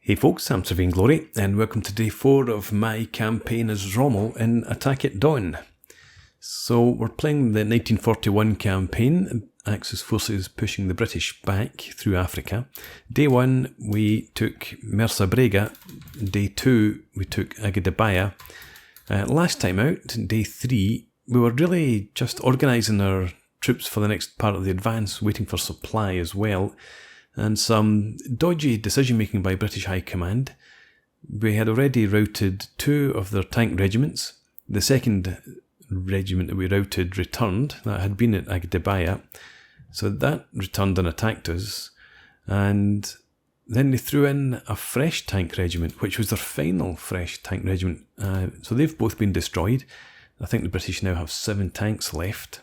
Hey folks, I'm Sir Vainglory, and welcome to day 4 of my campaign as Rommel in Attack at Dawn. So we're playing the 1941 campaign, Axis forces pushing the British back through Africa. Day 1 we took Mersa. Day 2 we took Agadabaya. Last time out, day 3, we were really just organising our troops for the next part of the advance, waiting for supply as well. And some dodgy decision-making by British High Command. We had already routed 2 of their tank regiments. The second regiment that we routed returned, that had been at Agdebaya. So that returned and attacked us. And then they threw in a fresh tank regiment, which was their final fresh tank regiment. So they've both been destroyed. I think the British now have 7 tanks left.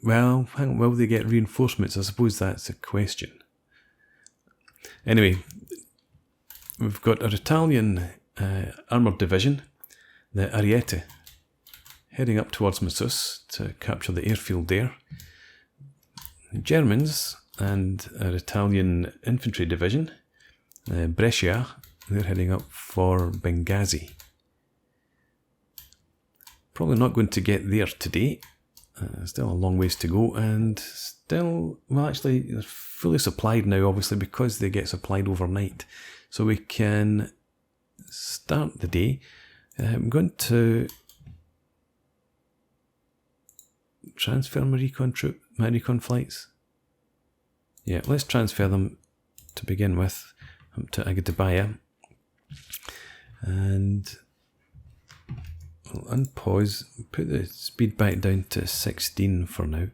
Well, hang on, will they get reinforcements? I suppose that's a question. Anyway, we've got our Italian Armoured Division, the Ariete, heading up towards Msus to capture the airfield there. The Germans and our Italian Infantry Division, Brescia, they're heading up for Benghazi. Probably not going to get there today. Still a long ways to go, and still, well, actually, they're fully supplied now, obviously, because they get supplied overnight. So we can start the day. I'm going to transfer my recon flights. Yeah, let's transfer them to begin with up to Agadabaya. And we'll unpause, put the speed back down to 16 for now.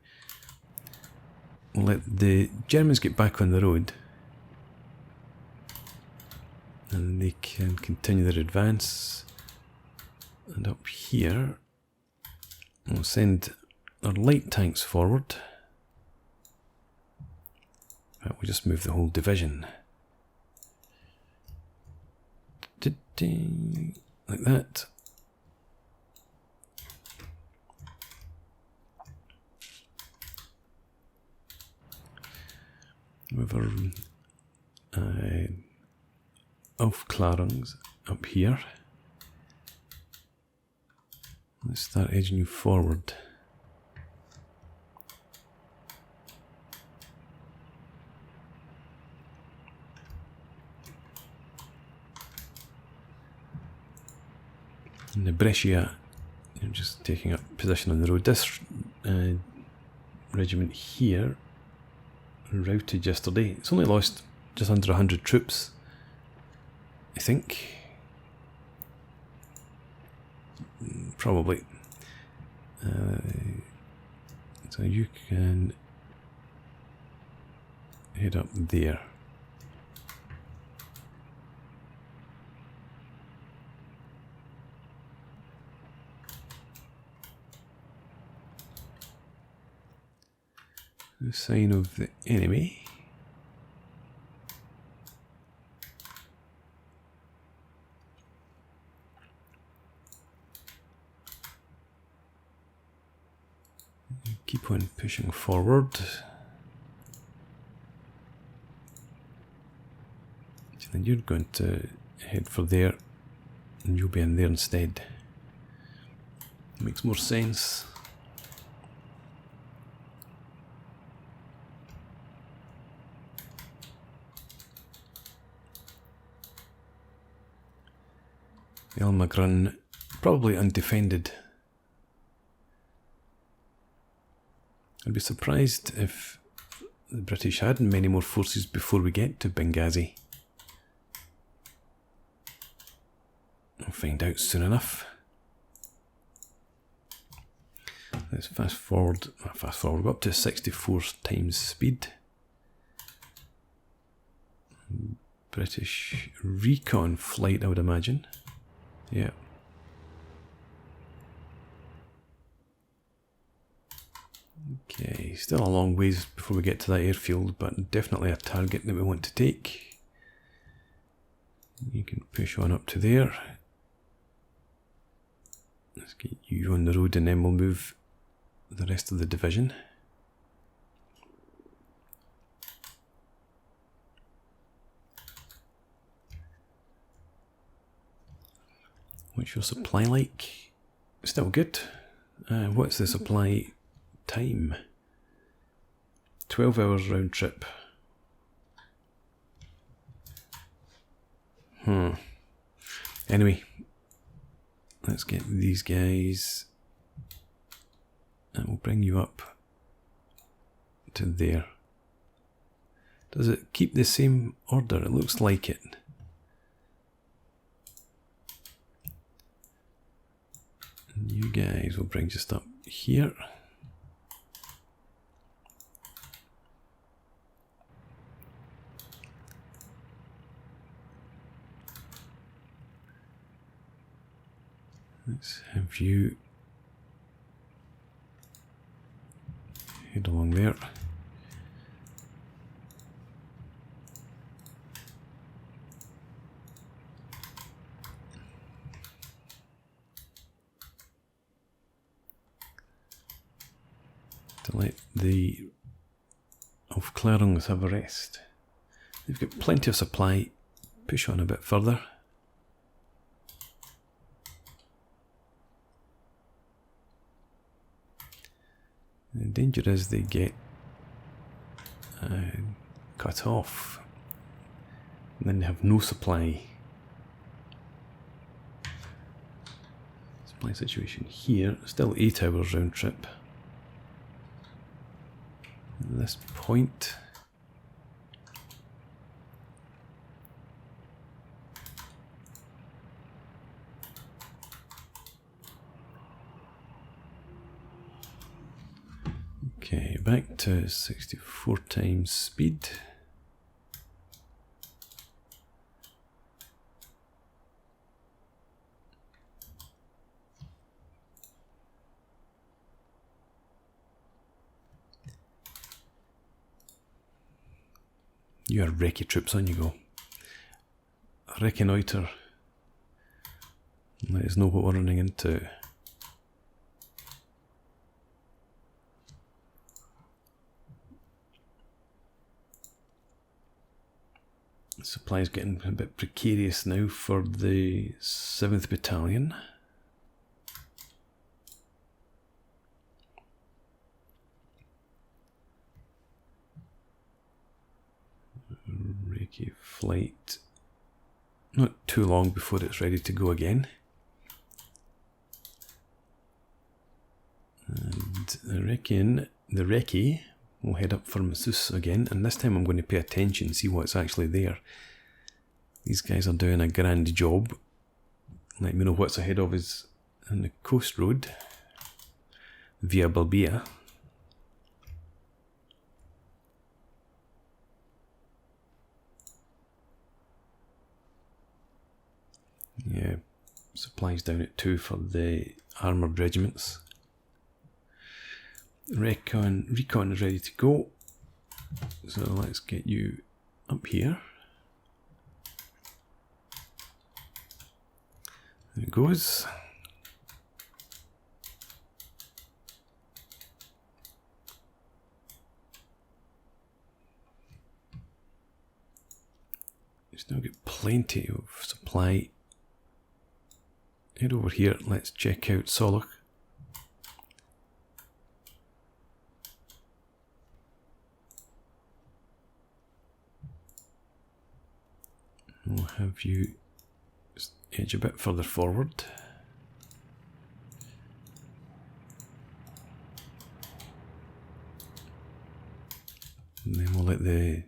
We'll let the Germans get back on the road. And they can continue their advance. And up here, we'll send our light tanks forward. We'll just move the whole division. Like that. With our Aufklärungs up here. Let's start edging you forward. And the Brescia, I'm just taking up position on the road. This regiment here routed yesterday. It's only lost just under 100 troops, I think. Probably. So you can head up there. No sign of the enemy. Keep on pushing forward. So then you're going to head for there, and you'll be in there instead. Makes more sense. The Almagrun, probably undefended. I'd be surprised if the British had many more forces before we get to Benghazi. I'll find out soon enough. Let's fast forward, go up to 64 times speed. British recon flight, I would imagine. Yeah. Okay, still a long ways before we get to that airfield, but definitely a target that we want to take. You can push on up to there. Let's get you on the road and then we'll move the rest of the division. What's your supply like? Still good. What's the supply time? 12 hours round trip. Anyway, let's get these guys, and we'll bring you up to there. Does it keep the same order? It looks like it. And you guys will bring just up here. Let's have you head along there. To let the Aufklärungs have a rest. They've got plenty of supply. Push on a bit further. The danger is they get cut off, and then they have no supply. Supply situation here, still 8 hours round trip. At this point, okay, back to 64 times speed. You are recce troops, on you go. Reconnoiter. Let us know what we're running into. Supply's getting a bit precarious now for the 7th Battalion. Recce flight. Not too long before it's ready to go again. And I reckon the recce will head up for Msus again, and this time I'm going to pay attention and see what's actually there. These guys are doing a grand job. Let me know what's ahead of us on the coast road via Balbia. Yeah, supplies down at 2 for the armoured regiments. Recon is ready to go, so let's get you up here. There it goes. You still get plenty of supply. Head over here, let's check out Solok. We'll have you edge a bit further forward. And then we'll let the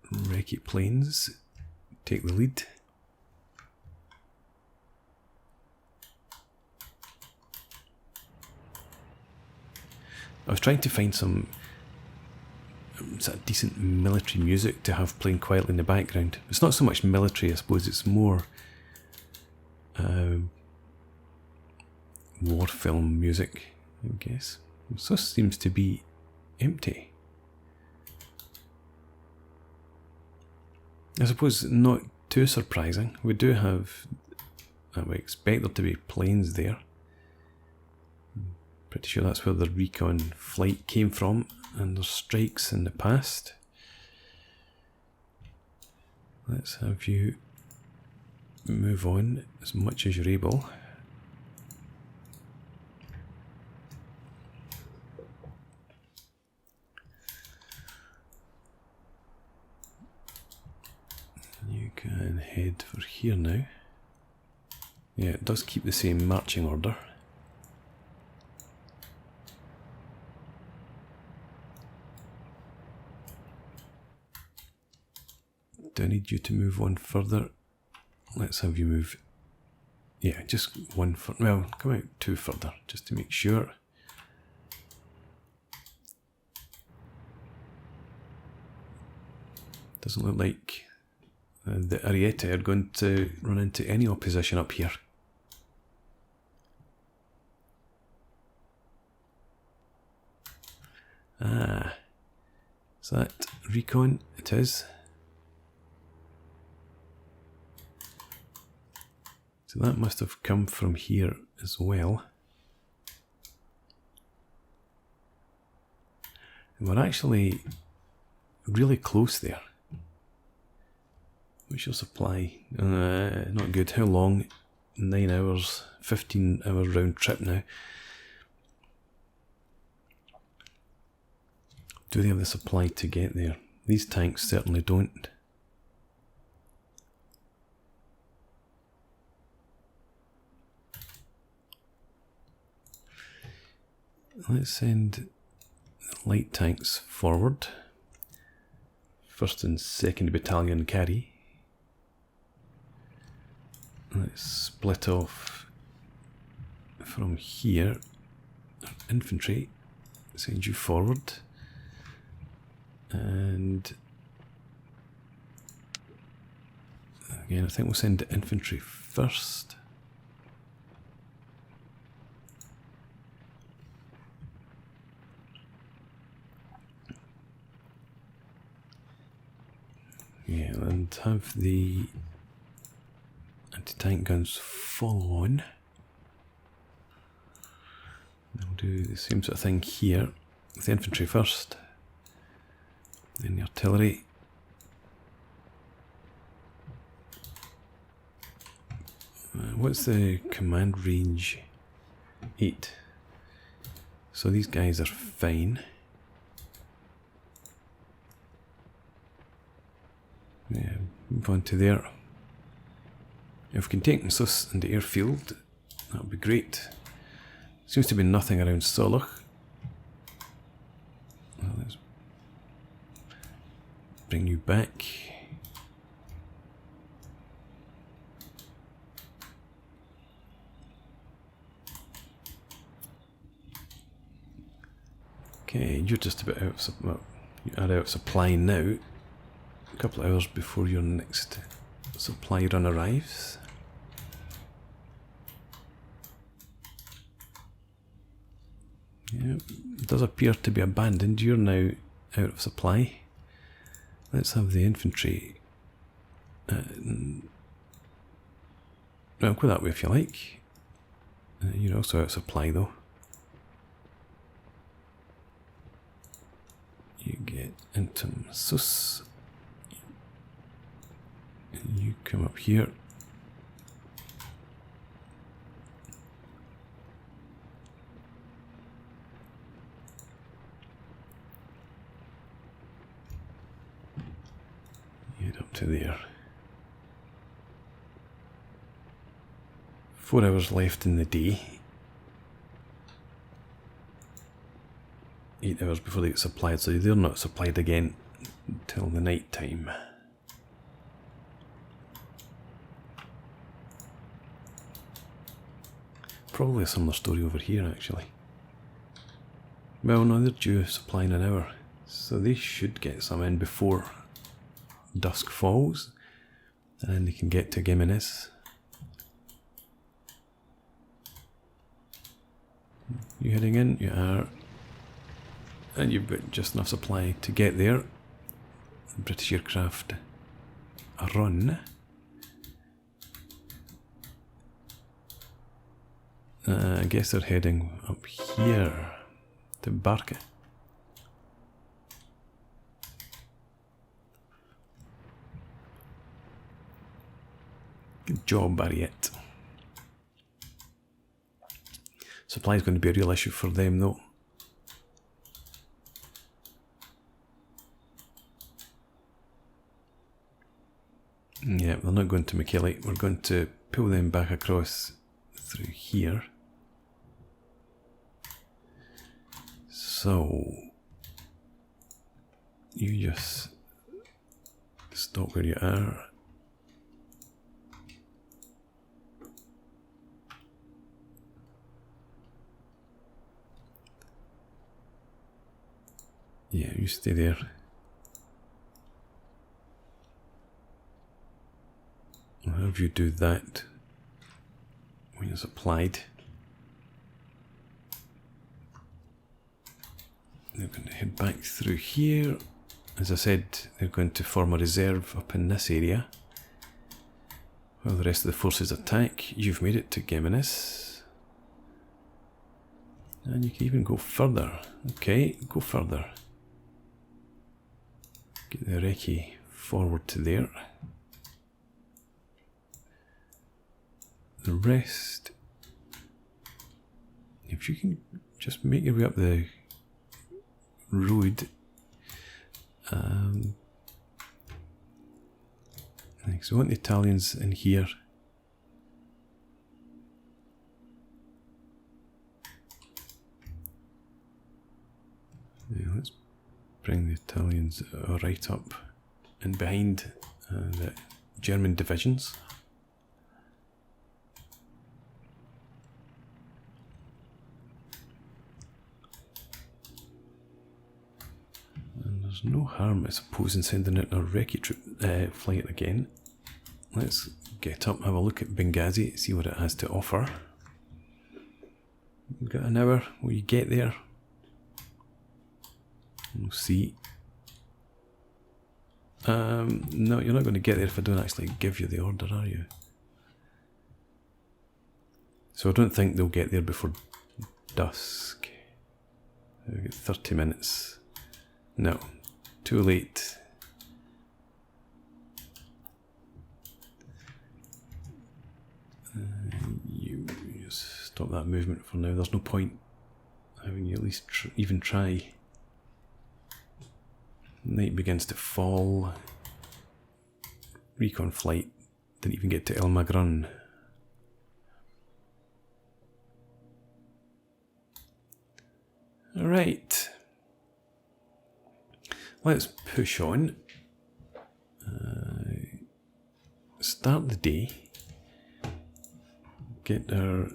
recce planes take the lead. I was trying to find some sort of decent military music to have playing quietly in the background. It's not so much military, I suppose, it's more war film music, I guess. Msus seems to be empty. I suppose not too surprising. We do have, I would expect there to be planes there. Pretty sure that's where the recon flight came from, and there's strikes in the past. Let's have you move on as much as you're able. You can head for here now. Yeah, it does keep the same marching order. Do I need you to move one further? Let's have you move. Yeah, just one further. Well, come out two further, just to make sure. Doesn't look like the Ariete are going to run into any opposition up here. Ah, is that recon? It is. So that must have come from here as well. And we're actually really close there. What's your supply? Not good. How long? 9 hours, 15 hour round trip now. Do they have the supply to get there? These tanks certainly don't. Let's send light tanks forward. 1st and 2nd Battalion carry. Let's split off from here. Infantry, send you forward. And again, I think we'll send the infantry first. Yeah, and have the anti-tank guns follow on. We'll do the same sort of thing here with the infantry first, then the artillery. What's the command range? 8. So these guys are fine. Yeah, move on to there. If we can take Msus in the airfield, that would be great. Seems to be nothing around Solach. Well, let's bring you back. Okay, you're just about out of well, you are out of supply now. A couple of hours before your next supply run arrives. Yep, it does appear to be abandoned. You're now out of supply. Let's have the infantry. Well, go that way if you like. You're also out of supply though. You get into Msus. You come up here. Head up to there. 4 hours left in the day. 8 hours before they get supplied, so they're not supplied again until the night time. Probably a similar story over here actually. Well, no, they're due supply in an hour, so they should get some in before dusk falls, and then they can get to Gimenez. You heading in? You are. And you've got just enough supply to get there. The British aircraft run. I guess they're heading up here to Barca. Good job, Ariete. Supply is going to be a real issue for them, though. Yeah, they're not going to Michele. We're going to pull them back across through here. So, you just stop where you are. Yeah, you stay there. I'll have you do that when it's applied. They're going to head back through here. As I said, they're going to form a reserve up in this area while the rest of the forces attack. You've made it to Geminus. And you can even go further. Okay, go further. Get the recce forward to there. The rest, if you can just make your way up the road. So I want the Italians in here. Yeah, let's bring the Italians right up and behind the German divisions. And there's no harm, I suppose, in sending out our recce troop flight again. Let's get up, have a look at Benghazi, see what it has to offer. We've got an hour. Will you get there? We'll see. No, you're not going to get there if I don't actually give you the order, are you? So I don't think they'll get there before dusk. We've got 30 minutes. No, too late. You just stop that movement for now. There's no point having you at least even try. Night begins to fall. Recon flight didn't even get to El Magrun. Alright. Let's push on. Start the day. Get our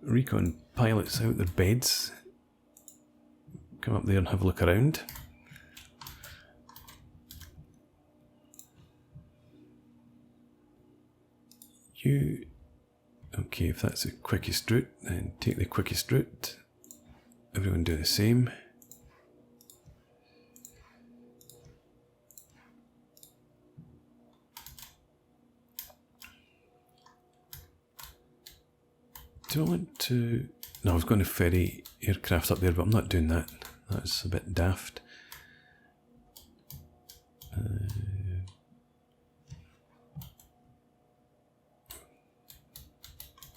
recon pilots out their beds. Come up there and have a look around. You, okay, if that's the quickest route, then take the quickest route. Everyone do the same. Do I want to... No, I was going to ferry aircraft up there, but I'm not doing that. That's a bit daft.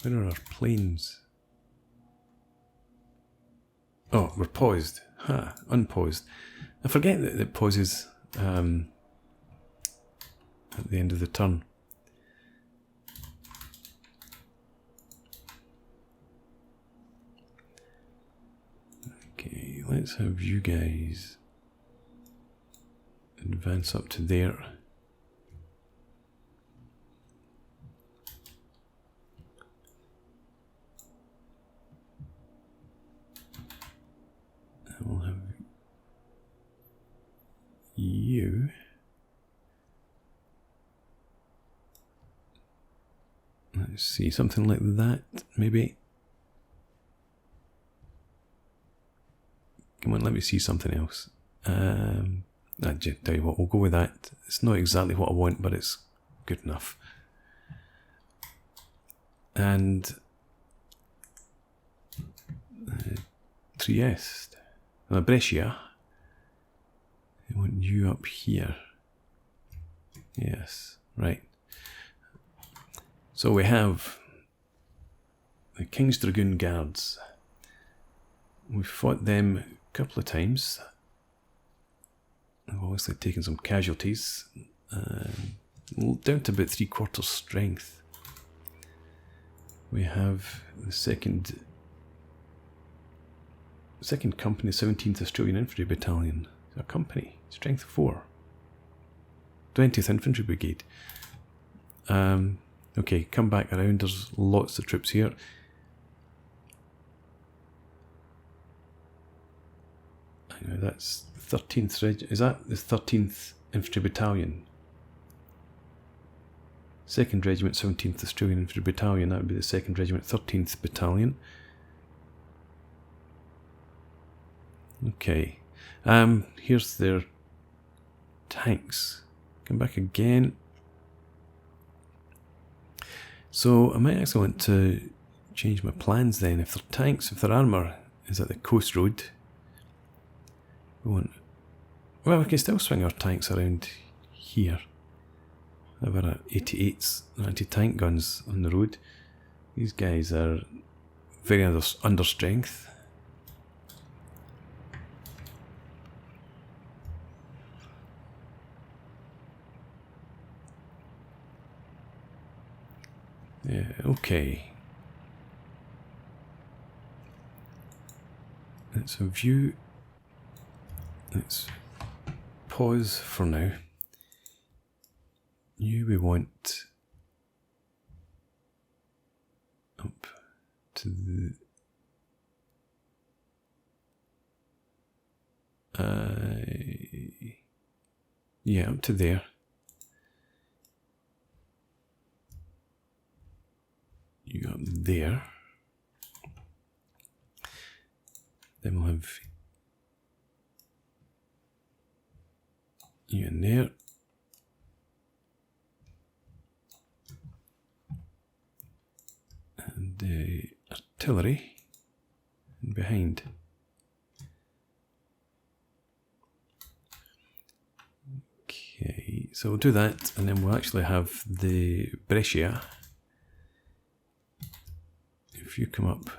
Where are our planes? Oh, we're paused. Ha, unpaused. I forget that it pauses at the end of the turn. Okay, let's have you guys advance up to there. We'll have you let's see, something like that, maybe. Come on, let me see something else. Tell you what, we'll go with that. It's not exactly what I want, but it's good enough. And Trieste. Brescia, I want you up here. Yes, right. So we have the King's Dragoon Guards. We've fought them a couple of times. I've obviously taken some casualties. Down to about 3/4 strength. We have the second company, 17th Australian Infantry Battalion. A company, strength 4. 20th Infantry Brigade. Okay, come back around. There's lots of troops here. That's 13th Regiment. Is that the 13th Infantry Battalion? 2nd Regiment, 17th Australian Infantry Battalion. That would be the 2nd Regiment, 13th Battalion. Okay. Here's their tanks. Come back again. So I might actually want to change my plans then. If their tanks, if their armour is at the coast road, well, we can still swing our tanks around here. Have our 88s, anti-tank guns on the road. These guys are very under strength. Yeah, okay. Let's view. Let's pause for now. We want up to the yeah, up to there. You up there. Then we'll have you in there. And the artillery behind. Okay, so we'll do that, and then we'll actually have the Brescia. If you come up,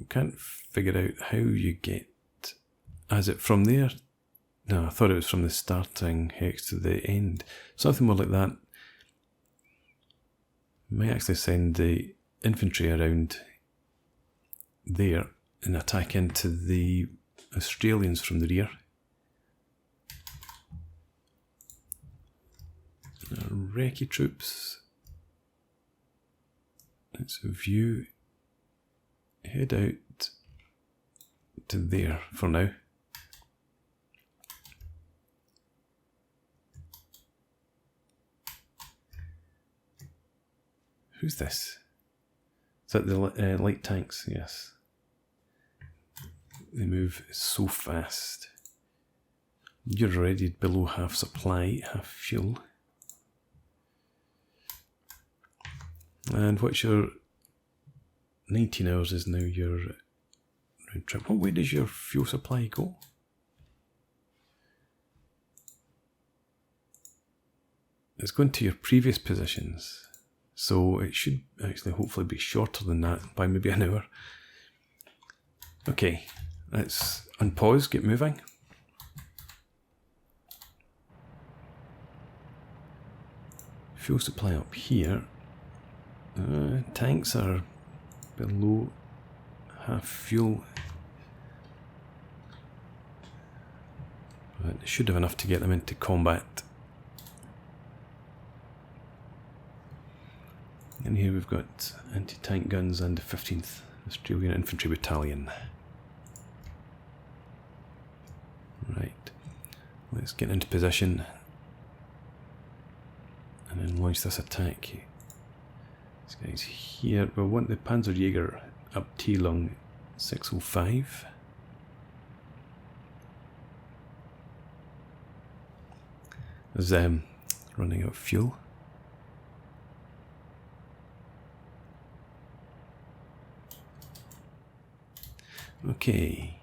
can't figure out how you get. Is it from there? No, I thought it was from the starting hex to the end. Something more like that. Might actually send the infantry around there and attack into the Australians from the rear. Recce troops. Let's view. Head out to there for now. Who's this? Is that the light tanks? Yes. They move so fast. You're already below half supply, half fuel. And what's your 19 hours is now your round trip. What way does your fuel supply go? It's going to your previous positions. So it should actually hopefully be shorter than that by maybe an hour. Okay, let's unpause, get moving. Fuel supply up here. Tanks are below half fuel. But it should have enough to get them into combat. And here we've got anti-tank guns and the 15th Australian Infantry Battalion. Right, let's get into position and then launch this attack. This guy's here. We'll want the Panzerjäger up T-Lung 605. There's running out of fuel. Okay.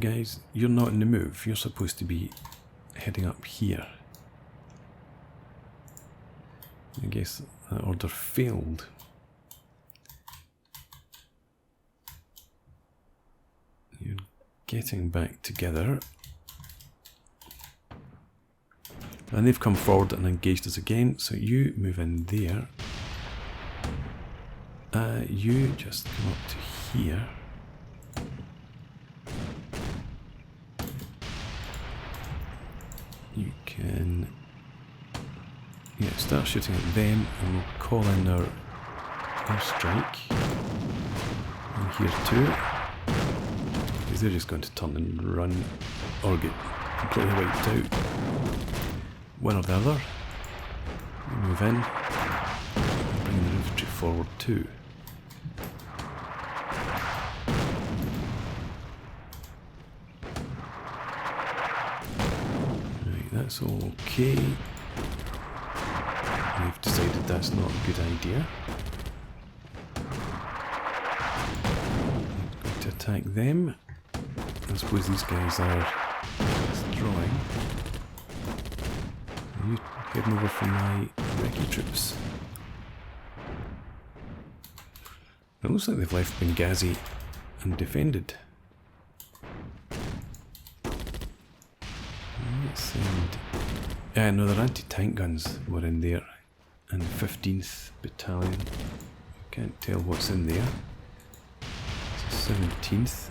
You guys, you're not in the move. You're supposed to be heading up here. I guess that order failed. You're getting back together. And they've come forward and engaged us again, so you move in there. You just come up to here. You can start shooting at them, and we'll call in our airstrike. And here too. Because they're just going to turn and run or get completely wiped out. One or the other. Move in. Bring the infantry forward too. Right, that's okay. We've decided that's not a good idea. I'm going to attack them. I suppose these guys are destroying. Are you heading over for my recce troops? It looks like they've left Benghazi undefended. Let's send... no, their anti-tank guns were in there. And 15th Battalion. Can't tell what's in there. It's the 17th.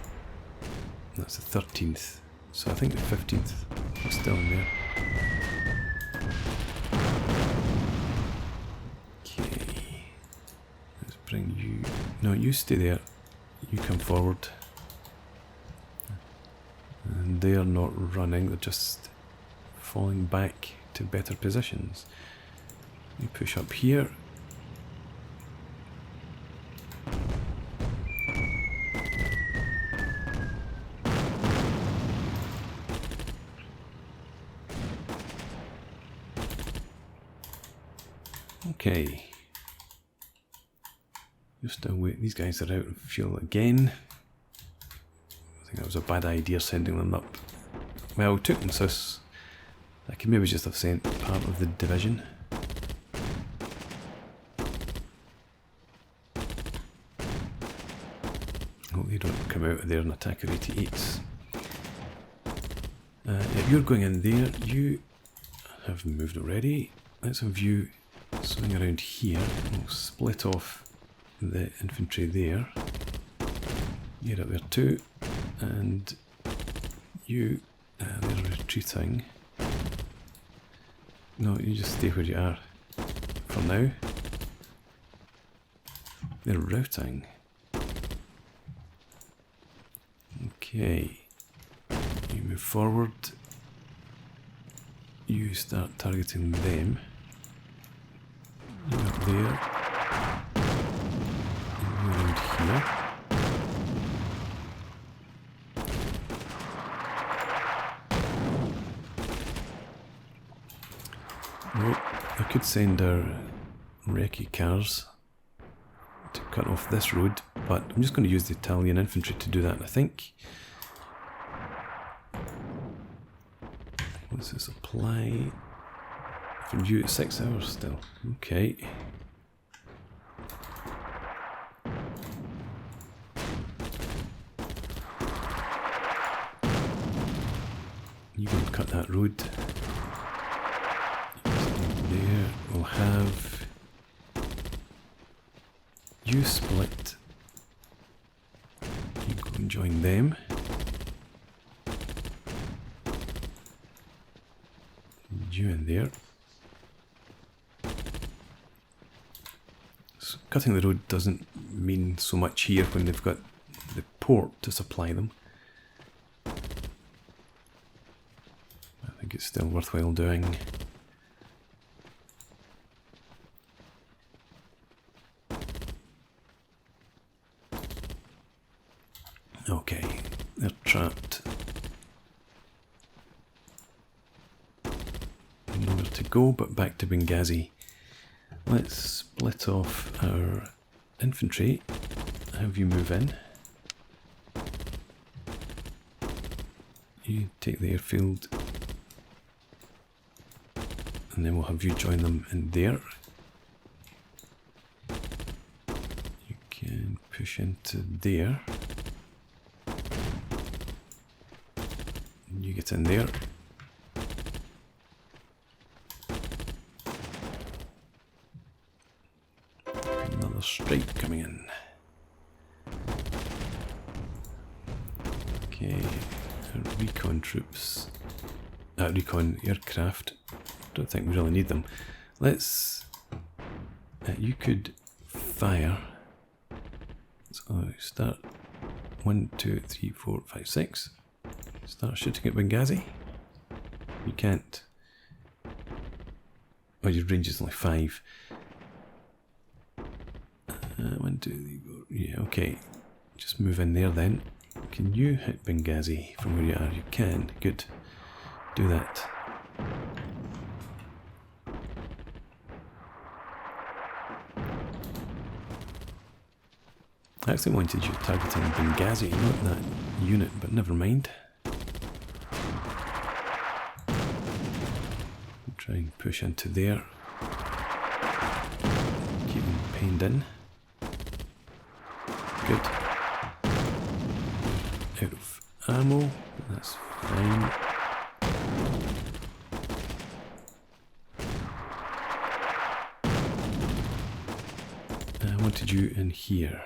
That's the 13th. So I think the 15th is still in there. Okay. Let's bring you... No, you stay there. You come forward. And they are not running, they're just falling back to better positions. You push up here. Okay. You're still waiting. These guys are out of fuel again. I think that was a bad idea sending them up. Well, we took Msus. I could maybe just have sent part of the division. Hope they don't come out of there and attack our 88s. If you're going in there, you have moved already. Let's have you swing around here. We'll split off the infantry there. You're up there too. And you, they're retreating. No, you just stay where you are for now. They're routing. Okay. You move forward. You start targeting them. You're up there. And you're around here. Well, I could send our recce cars to cut off this road, but I'm just going to use the Italian infantry to do that, I think. What's this apply? From you at 6 hours still. Okay. You can cut that road. There, we'll have you split. You go and join them. You in there. So cutting the road doesn't mean so much here when they've got the port to supply them. I think it's still worthwhile doing. Okay, they're trapped. Nowhere to go but back to Benghazi. Let's split off our infantry. Have you move in. You take the airfield, and then we'll have you join them in there. You can push into there. You get in there. Another strike coming in. Okay, recon troops. Recon aircraft. Don't think we really need them. Let's. You could fire. So start 1, 2, 3, 4, 5, 6. Start shooting at Benghazi. You can't. Oh, your range is only 5. 1, 2, 3, 4. Yeah, okay. Just move in there then. Can you hit Benghazi from where you are? You can. Good. Do that. I actually wanted you targeting Benghazi, not that unit, but never mind. Try and push into there. Keep them pinned in. Good. Out of ammo, that's fine. I wanted you in here.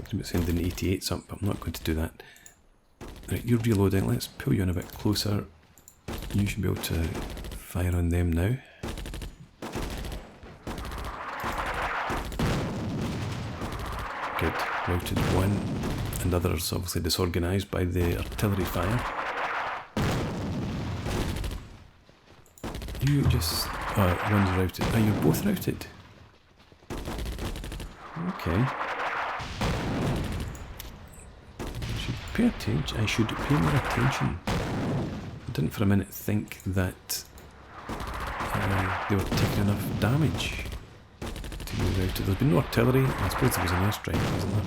About sending 88s up, but I'm not going to do that. Right, you're reloading. Let's pull you in a bit closer. You should be able to fire on them now. Good. Routed one, and others obviously disorganised by the artillery fire. You just... one's routed. Oh, you're both routed. Okay. I should pay more attention. I didn't for a minute think that they were taking enough damage to be routed. There's been no artillery. I suppose there was an airstrike, wasn't there?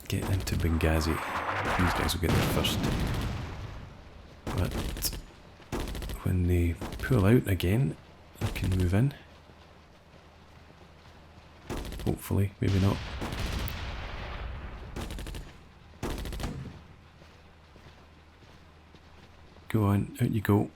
Get into Benghazi. These guys will get there first. But when they pull out again, I can move in. Hopefully, maybe not. Go on, out you go.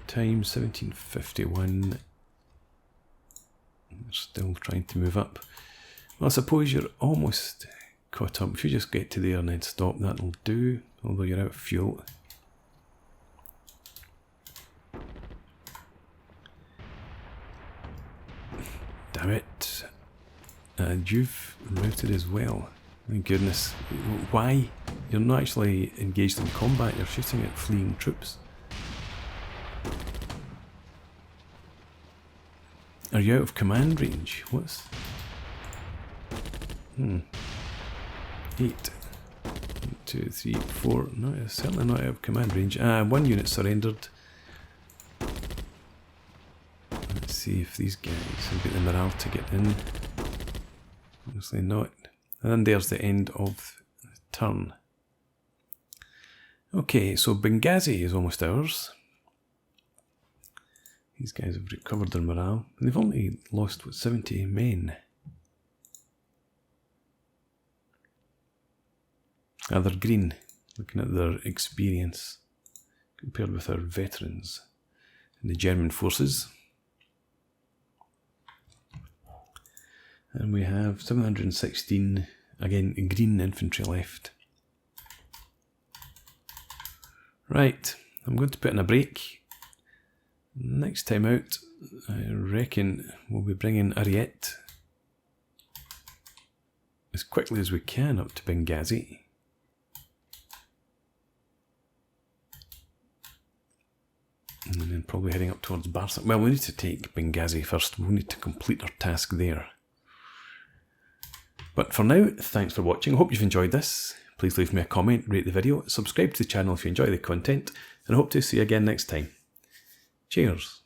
Time 1751. They're still trying to move up. Well, I suppose you're almost caught up. If you just get to there and then stop, that'll do, although you're out of fuel. Damn it. And you've routed as well. My goodness. Why? You're not actually engaged in combat, you're shooting at fleeing troops. Are you out of command range? What's... 8. 1, 2, 3, 4. No, it's certainly not out of command range. One unit surrendered. Let's see if these guys will get the morale to get in. Obviously not. And then there's the end of the turn. Okay, so Benghazi is almost ours. These guys have recovered their morale. And they've only lost, what, 70 men. They're green, looking at their experience compared with our veterans in the German forces. And we have 716, again, green infantry left. Right, I'm going to put in a break. Next time out, I reckon we'll be bringing Ariete as quickly as we can up to Benghazi. And then probably heading up towards Barca. Well, we need to take Benghazi first. We need to complete our task there. But for now, thanks for watching. I hope you've enjoyed this. Please leave me a comment, rate the video, subscribe to the channel if you enjoy the content, and I hope to see you again next time. Cheers.